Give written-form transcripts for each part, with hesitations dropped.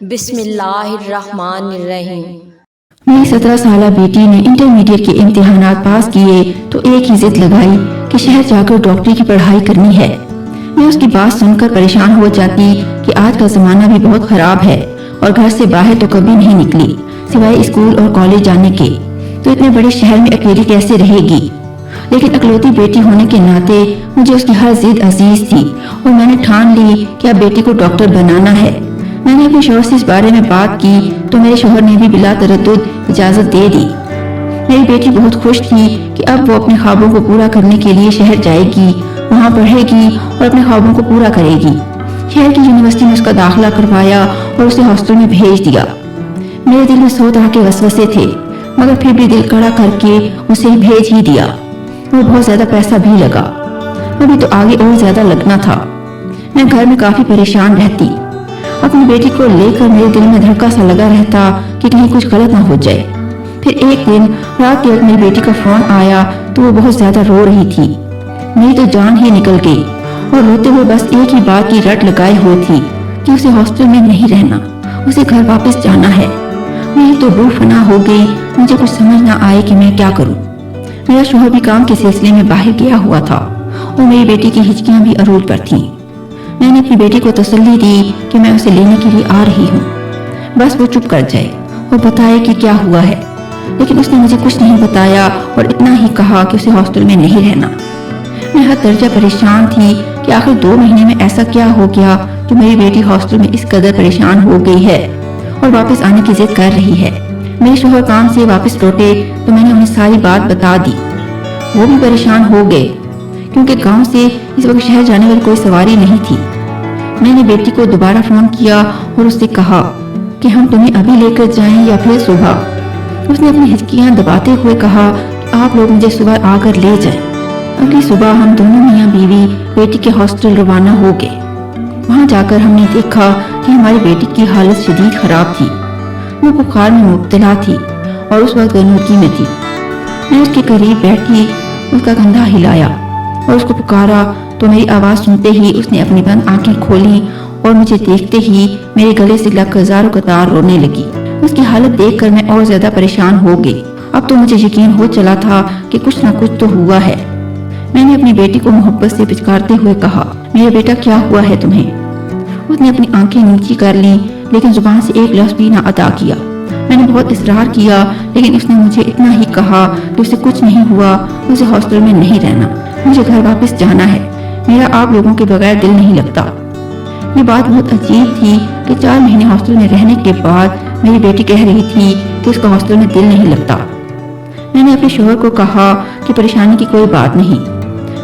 بسم اللہ الرحمن الرحیم۔ میری 17 سالہ بیٹی نے انٹرمیڈیٹ کے امتحانات پاس کیے تو ایک ہی ضد لگائی کہ شہر جا کر ڈاکٹری کی پڑھائی کرنی ہے۔ میں اس کی بات سن کر پریشان ہو جاتی کہ آج کا زمانہ بھی بہت خراب ہے اور گھر سے باہر تو کبھی نہیں نکلی سوائے اسکول اور کالج جانے کے، تو اتنے بڑے شہر میں اکیلی کیسے رہے گی۔ لیکن اکلوتی بیٹی ہونے کے ناطے مجھے اس کی ہر ضد عزیز تھی اور میں نے ٹھان لی کہ اب بیٹی کو ڈاکٹر بنانا ہے۔ میں نے اپنے شوہر سے اس بارے میں بات کی تو میرے شوہر نے بھی بلا تردد اجازت دے دی۔ میری بیٹی بہت خوش تھی کہ اب وہ اپنے خوابوں کو پورا کرنے کے لیے شہر جائے گی، وہاں پڑھے گی اور اپنے خوابوں کو پورا کرے گی۔ شہر کی یونیورسٹی میں اس کا داخلہ کروایا اور اسے ہاسٹل میں بھیج دیا۔ میرے دل میں 100 طرح کے وسوسے تھے، مگر پھر بھی دل کڑا کر کے اسے بھیج ہی دیا۔ اور بہت زیادہ پیسہ بھی لگا، ابھی تو آگے اور زیادہ لگنا تھا۔ میں گھر میں کافی پریشان رہتی، اپنی بیٹی کو لے کر میرے دل میں دھڑکا سا لگا رہتا کہ کہیں کچھ غلط نہ ہو جائے۔ پھر ایک دن رات کے وقت میری بیٹی کا فون آیا تو وہ بہت زیادہ رو رہی تھی۔ میری تو جان ہی نکل گئی اور روتے ہوئے بس ایک ہی بات کی رٹ لگائے ہوئی تھی کہ اسے ہاسٹل میں نہیں رہنا، اسے گھر واپس جانا ہے۔ میری تو روح فنا ہو گئی، مجھے کچھ سمجھ نہ آئے کہ میں کیا کروں۔ میرا شوہر بھی کام کے سلسلے میں باہر گیا ہوا تھا اور میری بیٹی کی ہچکیاں بھی عروج پر تھیں۔ میں نے اپنی بیٹی کو تسلی دی کہ میں اسے لینے کے لیے آ رہی ہوں، بس وہ چپ کر جائے اور بتائے کہ کیا ہوا ہے۔ لیکن اس نے مجھے کچھ نہیں بتایا اور اتنا ہی کہا کہ اسے ہاسٹل میں نہیں رہنا۔ میں حد درجہ پریشان تھی کہ آخر 2 مہینے میں ایسا کیا ہو گیا جو میری بیٹی ہاسٹل میں اس قدر پریشان ہو گئی ہے اور واپس آنے کی ضد کر رہی ہے۔ میرے شوہر کام سے واپس لوٹے تو میں نے انہیں ساری بات بتا دی۔ وہ بھی پریشان ہو گئے کیونکہ گاؤں سے اس وقت شہر جانے والی کوئی سواری نہیں تھی۔ میں نے بیٹی کو دوبارہ فون کیا اور اس سے کہا کہ ہم تمہیں ابھی لے کر جائیں یا پھر صبح۔ اس نے اپنی ہچکیاں دباتے ہوئے کہا کہ آپ لوگ مجھے صبح آ کر لے جائیں۔ اگلی صبح ہم دونوں میاں بیوی بیٹی کے ہاسٹل روانہ ہو گئے۔ وہاں جا کر ہم نے دیکھا کہ ہماری بیٹی کی حالت شدید خراب تھی، وہ بخار میں مبتلا تھی اور اس وقت غنودگی میں تھی۔ میں اس کے قریب بیٹھی، اس کا کندھا ہلایا اور اس کو پکارا تو میری آواز سنتے ہی اس نے اپنی بند آنکھیں کھولی اور مجھے دیکھتے ہی میرے گلے سے لگ کر زاروں قطار رونے لگی۔ اس کی حالت دیکھ کر میں اور زیادہ پریشان ہو گئی۔ اب تو مجھے یقین ہو چلا تھا کہ کچھ نہ کچھ تو ہوا ہے۔ میں نے اپنی بیٹی کو محبت سے پچکارتے ہوئے کہا، میرا بیٹا کیا ہوا ہے تمہیں؟ اس نے اپنی آنکھیں نیچی کر لی لیکن زبان سے ایک لفظ بھی نہ ادا کیا۔ میں نے بہت اصرار کیا لیکن اس نے مجھے اتنا ہی کہا کہ اسے کچھ نہیں ہوا، اسے ہاسٹل میں نہیں رہنا، مجھے گھر واپس جانا ہے، میرا آپ لوگوں کے بغیر دل نہیں لگتا۔ یہ بات بہت عجیب تھی کہ 4 مہینے ہاسٹل میں رہنے کے بعد میری بیٹی کہہ رہی تھی کہ اس کا ہاسٹل میں دل نہیں لگتا۔ میں نے اپنے شوہر کو کہا کہ پریشانی کی کوئی بات نہیں،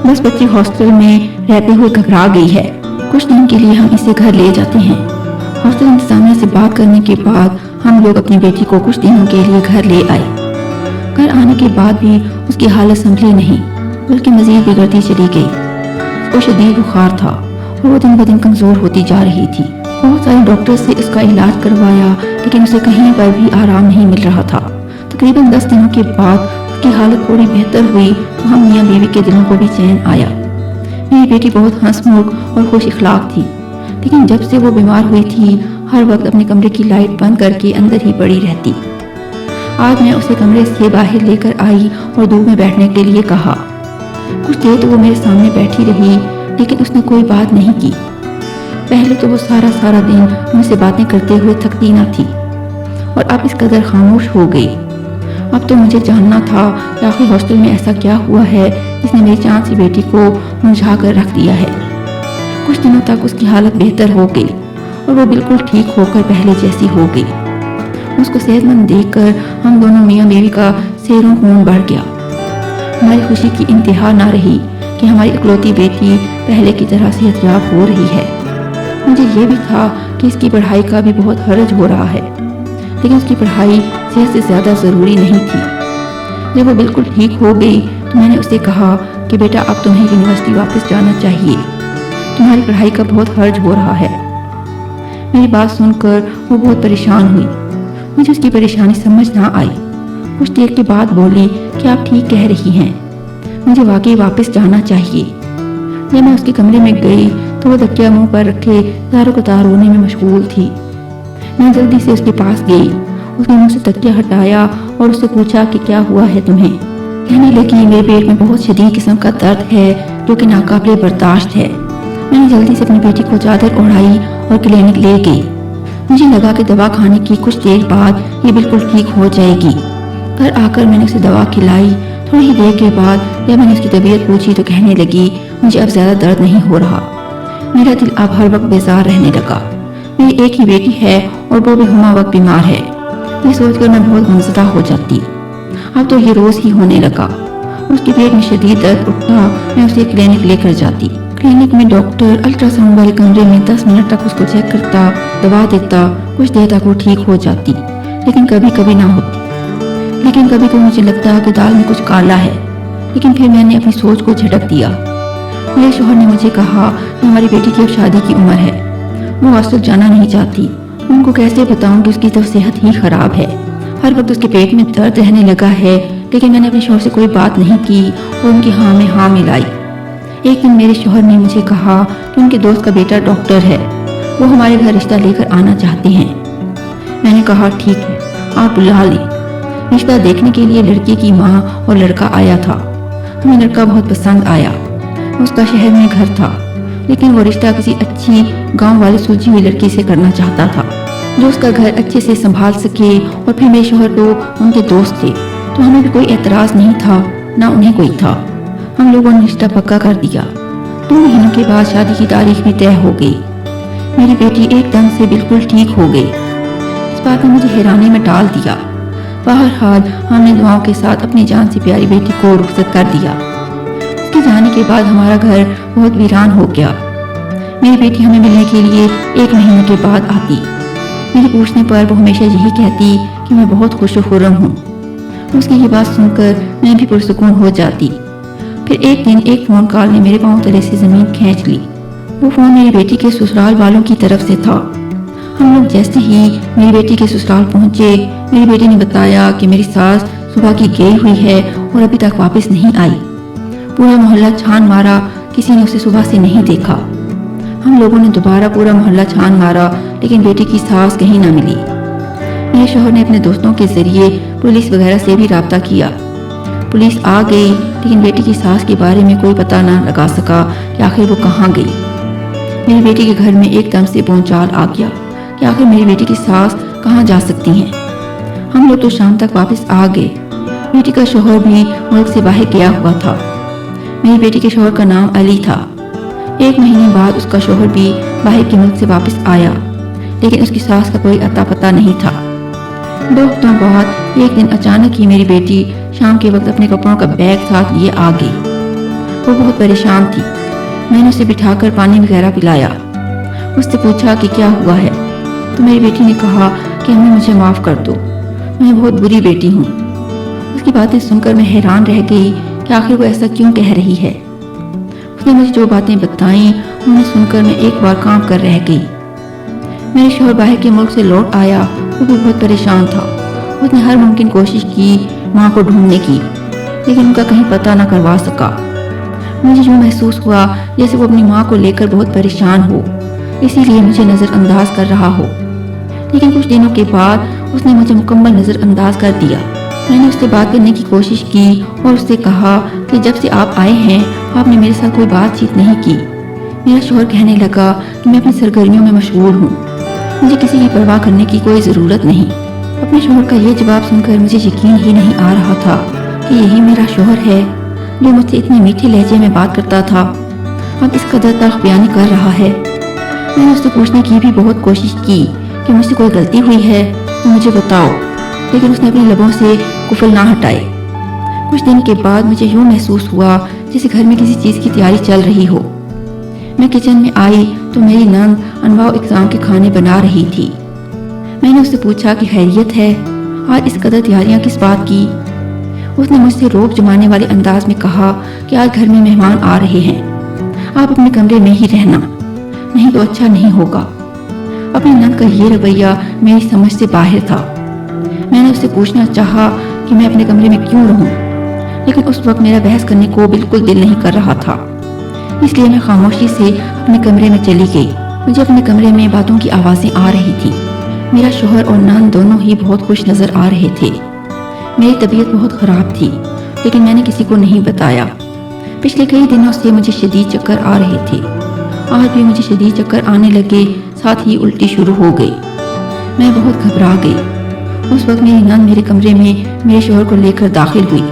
بس بچی ہاسٹل میں رہتے ہوئے گھبرا گئی ہے، کچھ دن کے لیے ہم اسے گھر لے جاتے ہیں۔ ہاسٹل انتظامیہ سے بات کرنے کے بعد ہم لوگ اپنی بیٹی کو کچھ دنوں کے لیے گھر لے آئے۔ گھر آنے کے بعد بھی اس کی حالت سنبھلی نہیں بلکہ مزید بگڑتی چلی گئی۔ اس کو شدید بخار تھا اور وہ دن بدن کمزور ہوتی جا رہی تھی۔ بہت سارے ڈاکٹر سے اس کا علاج کروایا لیکن اسے کہیں پر بھی آرام نہیں مل رہا تھا۔ تقریباً 10 دنوں کے بعد اس کی حالت تھوڑی بہتر ہوئی تو ہم میاں بیوی کے دلوں کو بھی چین آیا۔ میری بیٹی بہت ہنس مکھ اور خوش اخلاق تھی، لیکن جب سے وہ بیمار ہوئی تھی ہر وقت اپنے کمرے کی لائٹ بند کر کے اندر ہی پڑی رہتی۔ آج میں اسے کمرے سے باہر لے کر آئی اور دھوپ میں بیٹھنے کے لیے کہا۔ کچھ دیر تو وہ میرے سامنے بیٹھی رہی لیکن اس نے کوئی بات نہیں کی۔ پہلے تو وہ سارا دن مجھ سے باتیں کرتے ہوئے تھکتی نہ تھی اور اب اس قدر خاموش ہو گئی۔ اب تو مجھے جاننا تھا کہ آخر ہاسٹل میں ایسا کیا ہوا ہے جس نے میری چاند سی بیٹی کو مرجھا کر رکھ دیا ہے۔ کچھ دنوں تک اس کی حالت بہتر ہو گئی اور وہ بالکل ٹھیک ہو کر پہلے جیسی ہو گئی۔ اس کو صحت مند دیکھ کر ہم دونوں میاں بیوی کا سیروں خون بڑھ گیا۔ ہماری خوشی کی انتہا نہ رہی کہ ہماری اکلوتی بیٹی پہلے کی طرح صحت یاب ہو رہی ہے۔ مجھے یہ بھی تھا کہ اس کی پڑھائی کا بھی بہت حرج ہو رہا ہے، لیکن اس کی پڑھائی صحت سے زیادہ ضروری نہیں تھی۔ جب وہ بالکل ٹھیک ہو گئی تو میں نے اسے کہا کہ بیٹا اب تمہیں یونیورسٹی واپس جانا چاہیے، تمہاری پڑھائی کا بہت حرج ہو رہا ہے۔ میری بات سن کر وہ بہت پریشان ہوئی، مجھے اس کی پریشانی سمجھ نہ آئی۔ کچھ دیر کے بعد بولی کہ آپ ٹھیک کہہ رہی ہیں، مجھے واقعی واپس جانا چاہیے۔ جب میں اس کے کمرے میں گئی تو وہ تکیہ منہ پر رکھے زاروں قطار رونے میں مشغول تھی۔ میں جلدی سے اس کے پاس گئی. اس نے مجھ سے تکیہ ہٹایا اور اس سے پوچھا کہ کیا ہوا ہے تمہیں. کہنے لگی میرے پیٹ میں بہت شدید قسم کا درد ہے جو کہ ناقابل برداشت ہے. میں نے جلدی سے اپنی بیٹی کو چادر اڑائی اور کلینک لے گئی. مجھے لگا کہ دوا کھانے کی کچھ دیر بعد یہ بالکل ٹھیک ہو جائے گی. گھر آ کر میں نے اسے دوا کھلائی. تھوڑی ہی دیر کے بعد جب میں نے اس کی طبیعت پوچھی تو کہنے لگی مجھے اب زیادہ درد نہیں ہو رہا. میرا دل اب ہر وقت بیزار رہنے لگا. میری ایک ہی بیٹی ہے اور وہ بھی ہمہ وقت بیمار ہے. یہ سوچ کر میں بہت غمزدہ ہو جاتی. اب تو یہ روز ہی ہونے لگا. اس کے پیٹ میں شدید درد اٹھتا. میں اسے کلینک لے کر جاتی. کلینک میں ڈاکٹر الٹرا ساؤنڈ والے کمرے میں 10 منٹ تک اس کو چیک کرتا، دوا دیتا. کچھ دیر تک وہ ٹھیک ہو جاتی لیکن کبھی کبھی نہ ہوتی. لیکن کبھی کبھی مجھے لگتا کہ دال میں کچھ کالا ہے. لیکن پھر میں نے اپنی سوچ کو جھٹک دیا. میرے شوہر نے مجھے کہا کہ ہماری بیٹی کی اب شادی کی عمر ہے. وہ آج تک جانا نہیں چاہتی. ان کو کیسے بتاؤں کہ اس کی تو صحت ہی خراب ہے. ہر وقت اس کے پیٹ میں درد رہنے لگا ہے. لیکن میں نے اپنے شوہر سے کوئی بات نہیں کی اور ان کی ہاں میں ہاں ملائی. ایک دن میرے شوہر نے مجھے کہا کہ ان کے دوست کا بیٹا ڈاکٹر ہے. وہ ہمارے گھر رشتہ لے کر آنا چاہتے ہیں. میں نے کہا ٹھیک ہے آپ بلا لیں. رشتہ دیکھنے کے لیے لڑکی کی ماں اور لڑکا آیا تھا. ہمیں لڑکا بہت پسند آیا. اس کا شہر میں گھر تھا لیکن وہ رشتہ کسی اچھی گاؤں والی سلجھی ہوئی لڑکی سے کرنا چاہتا تھا جو اس کا گھر اچھے سے سنبھال سکے. اور پھر میرے شوہر تو ان کے دوست تھے تو ہمیں بھی کوئی اعتراض نہیں تھا نہ انہیں کوئی تھا. ہم لوگوں نے رشتہ پکا کر دیا. 2 مہینوں کے بعد شادی کی تاریخ بھی طے ہو گئی. میری بیٹی ایک دم سے بالکل ٹھیک ہو گئی. اس بات نے مجھے حیرانی میں ڈال دیا. بہرحال ہم نے دعاؤں کے ساتھ اپنی جان سے پیاری بیٹی کو رخصت کر دیا. اس کے جانے کے بعد ہمارا گھر بہت ویران ہو گیا. میری بیٹی ہمیں ملنے کے لیے 1 مہینے کے بعد آتی. میرے پوچھنے پر وہ ہمیشہ یہی کہتی کہ میں بہت خوش و خرم ہوں. اس کی یہ بات سن کر میں بھی پرسکون ہو جاتی. پھر ایک دن ایک فون کال نے میرے پاؤں تلے سے زمین کھینچ لی. وہ فون میری بیٹی کے سسرال والوں کی طرف سے تھا. ہم لوگ جیسے ہی میری بیٹی کے سسرال پہنچے میری بیٹی نے بتایا کہ میری ساس صبح کی گئی ہوئی ہے اور ابھی تک واپس نہیں آئی. پورا محلہ چھان مارا, کسی نے اسے صبح سے نہیں دیکھا. ہم لوگوں نے دوبارہ پورا محلہ چھان مارا لیکن بیٹی کی ساس کہیں نہ ملی. میرے شوہر نے اپنے دوستوں کے ذریعے پولیس وغیرہ سے بھی رابطہ کیا. پولیس آ گئی لیکن بیٹی کی ساس کے بارے میں کوئی پتہ نہ لگا سکا کہ آخر وہ کہاں گئی. میری بیٹی کے گھر میں ایک دم سے بونچال آ گیا کہ آخر میری بیٹی کی ساس کہاں جا سکتی ہیں. ہم لوگ تو شام تک واپس آ گئے. بیٹی کا شوہر بھی ملک سے باہر گیا ہوا تھا. میری بیٹی کے شوہر کا نام علی تھا. 1 مہینے بعد اس کا شوہر بھی باہر کے ملک سے واپس آیا لیکن اس کی ساس کا کوئی اتا پتہ نہیں تھا. 2 ہفتوں بعد ایک دن اچانک ہی میری بیٹی شام کے وقت اپنے کپڑوں کا بیگ ساتھ لیے آ گئی. وہ بہت پریشان تھی. میں نے اسے بٹھا کر پانی وغیرہ پلایا. اس سے پوچھا کہ کیا ہوا ہے تو میری بیٹی نے کہا کہ امی مجھے معاف کر دو, میں بہت بری بیٹی ہوں. اس کی باتیں سن کر میں حیران رہ گئی کہ آخر وہ ایسا کیوں کہہ رہی ہے. اس نے مجھے جو باتیں بتائیں انہیں سن کر میں ایک بار کانپ کر رہ گئی. میرے شوہر باہر کے ملک سے لوٹ آیا. وہ بھی بہت پریشان تھا. اس نے ہر ممکن کوشش کی ماں کو ڈھونڈنے کی لیکن ان کا کہیں پتہ نہ کروا سکا. مجھے یوں محسوس ہوا جیسے وہ اپنی ماں کو لے کر بہت پریشان ہو, اسی لیے مجھے نظر انداز کر رہا ہو. لیکن کچھ دنوں کے بعد اس نے مجھے مکمل نظر انداز کر دیا. میں نے اس سے بات کرنے کی کوشش کی اور اس سے کہا کہ جب سے آپ آئے ہیں آپ نے میرے ساتھ کوئی بات چیت نہیں کی. میرا شوہر کہنے لگا کہ میں اپنی سرگرمیوں میں مشغول ہوں, مجھے کسی کی پرواہ کرنے کی کوئی ضرورت نہیں. اپنے شوہر کا یہ جواب سن کر مجھے یقین ہی نہیں آ رہا تھا کہ یہی میرا شوہر ہے جو مجھ سے اتنے میٹھے لہجے میں بات کرتا تھا, اب اس قدر تلخ بیانی کر رہا ہے. میں نے اس سے پوچھنے کی بھی بہت کوشش کی کہ مجھ سے کوئی غلطی ہوئی ہے تو مجھے بتاؤ, لیکن اس نے اپنی لبوں سے قفل نہ ہٹائے. کچھ دن کے بعد مجھے یوں محسوس ہوا جیسے گھر میں کسی چیز کی تیاری چل رہی ہو. میں کچن میں آئی تو میری نند انواع اقسام کے کھانے بنا رہی تھی. میں نے اس سے پوچھا کہ خیریت ہے, آج اس قدر تیاریاں کس بات کی. اس نے مجھ سے روب جمانے والے انداز میں کہا کہ آج گھر میں مہمان آ رہے ہیں, آپ اپنے کمرے میں ہی رہنا, نہیں تو اچھا نہیں ہوگا. اپنی نند کا یہ رویہ میری سمجھ سے باہر تھا. میں نے اس سے پوچھنا چاہا کہ میں اپنے کمرے میں کیوں رہوں, لیکن اس وقت میرا بحث کرنے کو بالکل دل نہیں کر رہا تھا. اس لیے میں خاموشی سے اپنے کمرے میں چلی گئی. مجھے اپنے کمرے میں باتوں کی آوازیں آ رہی تھی. میرا شوہر اور نند دونوں ہی بہت خوش نظر آ رہے تھے۔ میری طبیعت بہت خراب تھی، لیکن میں نے کسی کو نہیں بتایا۔ پچھلے کئی دنوں سے مجھے شدید چکر آ رہے تھے۔ آج بھی مجھے شدید چکر آنے لگے، ساتھ ہی الٹی شروع ہو گئی۔ میں بہت گھبرا گئی۔ اس وقت میری نند میرے کمرے میں میرے شوہر کو لے کر داخل ہوئی۔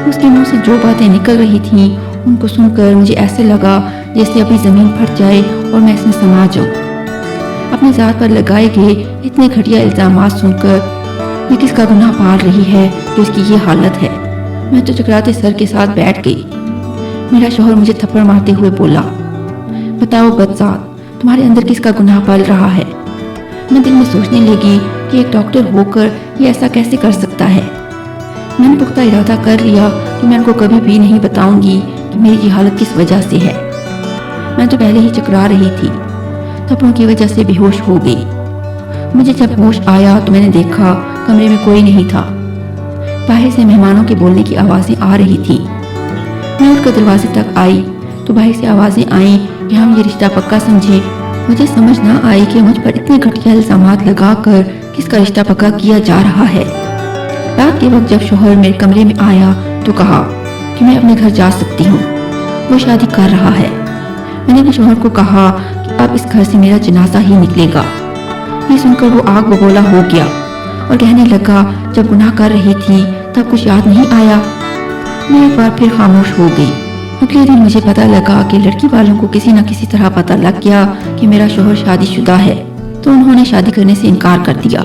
اس کے منہ سے جو باتیں نکل رہی تھیں ان کو سن کر مجھے ایسے لگا جیسے ابھی زمین پھٹ جائے اور میں اس میں سما جاؤں۔ اپنی ذات پر لگائے گئے اتنے گھٹیا الزامات سن کر یہ کس کا گناہ پال رہی ہے کہ اس کی یہ حالت ہے؟ میں تو چکراتے سر کے ساتھ بیٹھ گئی۔ میرا شوہر مجھے تھپڑ مارتے ہوئے بولا، بتاؤ بدذات، تمہارے اندر کس کا گناہ پل رہا ہے؟ میں دل میں سوچنے لگی کہ ایک ڈاکٹر ہو کر یہ ایسا کیسے کر سکتا ہے۔ میں نے پختہ ارادہ کر لیا کہ میں ان کو کبھی بھی نہیں بتاؤں گی کہ میری یہ حالت کس وجہ سے ہے۔ میں تو پہلے ہی چکرا رہی تھی، تھپڑوں کی وجہ سے بے ہوش ہو گئی۔ مجھے جب ہوش آیا تو میں نے دیکھا کمرے میں کوئی نہیں تھا۔ باہر سے مہمانوں کے بولنے کی آوازیں آ رہی تھیں۔ میں اٹھ کر دروازے تک آئی تو باہر سے آوازیں آئیں کہ ہم یہ رشتہ پکا سمجھیں۔ مجھے سمجھ نہ آئی کہ مجھ پر اتنے گھٹیا الزامات لگا کر کس کا رشتہ پکا کیا جا رہا ہے۔ رات کے وقت جب شوہر میرے کمرے میں آیا تو کہا کہ میں اپنے گھر جا سکتی ہوں، وہ شادی کر رہا ہے۔ میں نے اپنے شوہر کو کہا کہ اب اس گھر سے میرا جنازہ ہی نکلے گا۔ یہ سن کر وہ آگ بگولا ہو گیا اور کہنے لگا، جب گناہ کر رہی تھی تب کچھ یاد نہیں آیا؟ میں ایک بار پھر خاموش ہو گئی۔ اگلے دن مجھے پتہ لگا کہ لڑکی والوں کو کسی نہ کسی طرح پتہ لگ گیا کہ میرا شوہر شادی شدہ ہے، تو انہوں نے شادی کرنے سے انکار کر دیا۔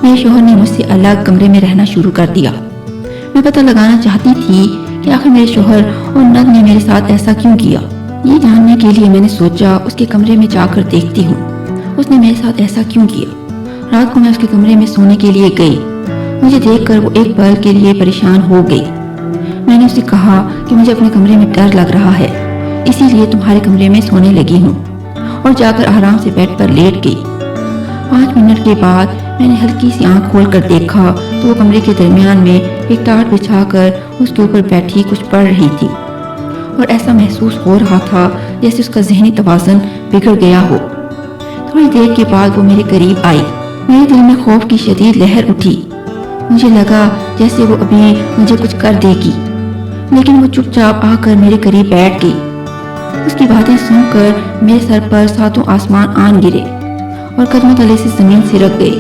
میرے شوہر نے مجھ سے الگ کمرے میں رہنا شروع کر دیا۔ میں پتہ لگانا چاہتی تھی کہ آخر میرے شوہر اور نند نے میرے ساتھ ایسا کیوں کیا۔ یہ جاننے کے لیے میں نے سوچا اس کے کمرے میں جا کر دیکھتی ہوں، اس نے میرے ساتھ ایسا کیوں کیا۔ رات کو میں اس کے کمرے میں سونے کے لیے گئی۔ مجھے دیکھ کر وہ ایک پل کے لیے پریشان ہو گئی۔ میں نے اسے کہا کہ مجھے اپنے کمرے میں ڈر لگ رہا ہے، اسی لیے تمہارے کمرے میں سونے لگی ہوں، اور جا کر آرام سے بیڈ پر لیٹ گئی۔ 5 منٹ کے بعد میں نے ہلکی سی آنکھ کھول کر دیکھا تو وہ کمرے کے درمیان میں ایک ٹاٹ بچھا کر اس کے اوپر بیٹھی کچھ پڑھ رہی تھی، اور ایسا محسوس ہو رہا تھا جیسے اس کا ذہنی توازن بگڑ گیا ہو۔ تھوڑی دیر کے بعد وہ میرے قریب آئی۔ میرے دل میں خوف کی شدید لہر اٹھی۔ مجھے لگا جیسے وہ ابھی مجھے کچھ کر دے گی، لیکن وہ چپ چاپ آ کر میرے قریب بیٹھ گئی۔ اس کی باتیں سن کر میرے سر پر 7 آسمان آن گرے اور قدموں تلے سے زمین سرک گئے۔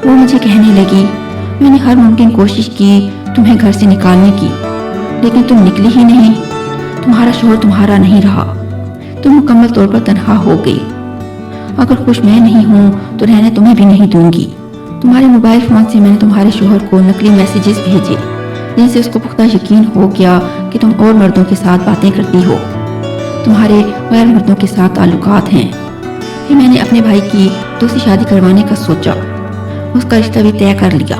وہ مجھے کہنے لگی، میں نے ہر ممکن کوشش کی تمہیں گھر سے نکالنے کی، لیکن تم نکلی ہی نہیں۔ تمہارا شوہر تمہارا نہیں رہا، تم مکمل طور پر تنہا ہو گئی۔ اگر خوش میں نہیں ہوں تو رہنے تمہیں بھی نہیں دوں گی۔ تمہارے موبائل فون سے میں نے تمہارے شوہر کو نقلی میسیجز بھیجے، جن سے اس کو پختہ یقین ہو گیا کہ تم اور مردوں کے ساتھ باتیں کرتی ہو، تمہارے غیر مردوں کے ساتھ تعلقات ہیں۔ پھر میں نے اپنے بھائی کی دوسری شادی کروانے کا سوچا، اس کا رشتہ بھی طے کر لیا۔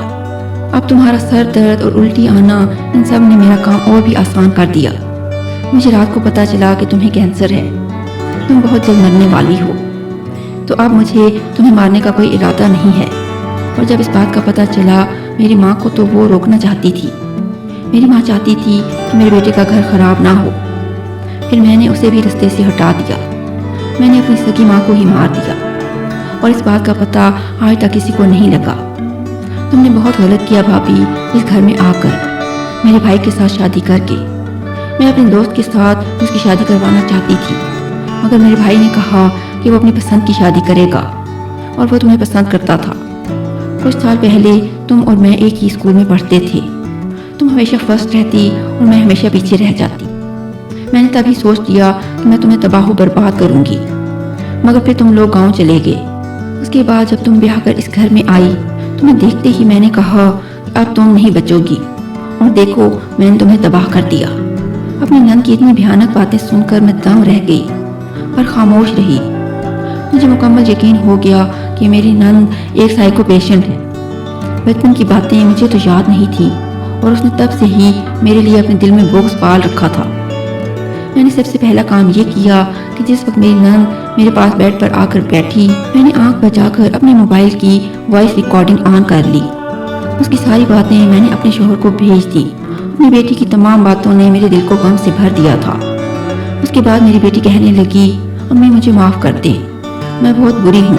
اب تمہارا سر درد اور الٹی آنا، ان سب نے میرا کام اور بھی آسان کر دیا۔ مجھے رات کو پتہ چلا کہ تمہیں کینسر ہے، تم بہت جلد مرنے والی ہو، تو اب مجھے تمہیں مارنے کا کوئی ارادہ نہیں ہے۔ اور جب اس بات کا پتہ چلا میری ماں کو تو وہ روکنا چاہتی تھی۔ میری ماں چاہتی تھی کہ میرے بیٹے کا گھر خراب نہ ہو، پھر میں نے اسے بھی رستے سے ہٹا دیا۔ میں نے اپنی سگی ماں کو ہی مار دیا، اور اس بات کا پتہ آج تک کسی کو نہیں لگا۔ تم نے بہت غلط کیا بھابھی، اس گھر میں آ کر، میرے بھائی کے ساتھ شادی کر کے۔ میں اپنے دوست کے ساتھ اس کی شادی کروانا چاہتی تھی، مگر میرے بھائی نے کہا کہ وہ اپنی پسند کی شادی کرے گا، اور وہ تمہیں پسند کرتا تھا۔ کچھ سال پہلے تم اور میں ایک ہی اسکول میں پڑھتے تھے، تم ہمیشہ فرسٹ رہتی اور میں ہمیشہ پیچھے رہ جاتی۔ میں نے تبھی سوچ لیا کہ میں تمہیں تباہ و برباد کروں گی، مگر پھر تم لوگ گاؤں چلے گئے۔ اس کے بعد جب تم بیاہ کر اس گھر میں آئی، تمہیں دیکھتے ہی میں نے کہا کہ اب تم نہیں بچو گی، اور دیکھو میں نے تمہیں تباہ کر دیا۔ اپنی نند کی اتنی بھیانک باتیں سن کر میں دم رہ گئی اور خاموش رہی۔ مجھے مکمل یقین ہو گیا کہ میری نند ایک سائیکو پیشنٹ ہے۔ بچپن کی باتیں مجھے تو یاد نہیں تھیں، اور اس نے تب سے ہی میرے لیے اپنے دل میں بغض پال رکھا تھا۔ میں نے سب سے پہلا کام یہ کیا کہ جس وقت میری نند میرے پاس بیڈ پر آ کر بیٹھی، میں نے آنکھ بچا کر اپنے موبائل کی وائس ریکارڈنگ آن کر لی۔ اس کی ساری باتیں میں نے اپنے شوہر کو بھیج دی۔ اپنی بیٹی کی تمام باتوں نے میرے دل کو غم سے بھر دیا تھا۔ اس کے بعد میری بیٹی کہنے لگی، امی مجھے معاف کر دیں، میں بہت بری ہوں،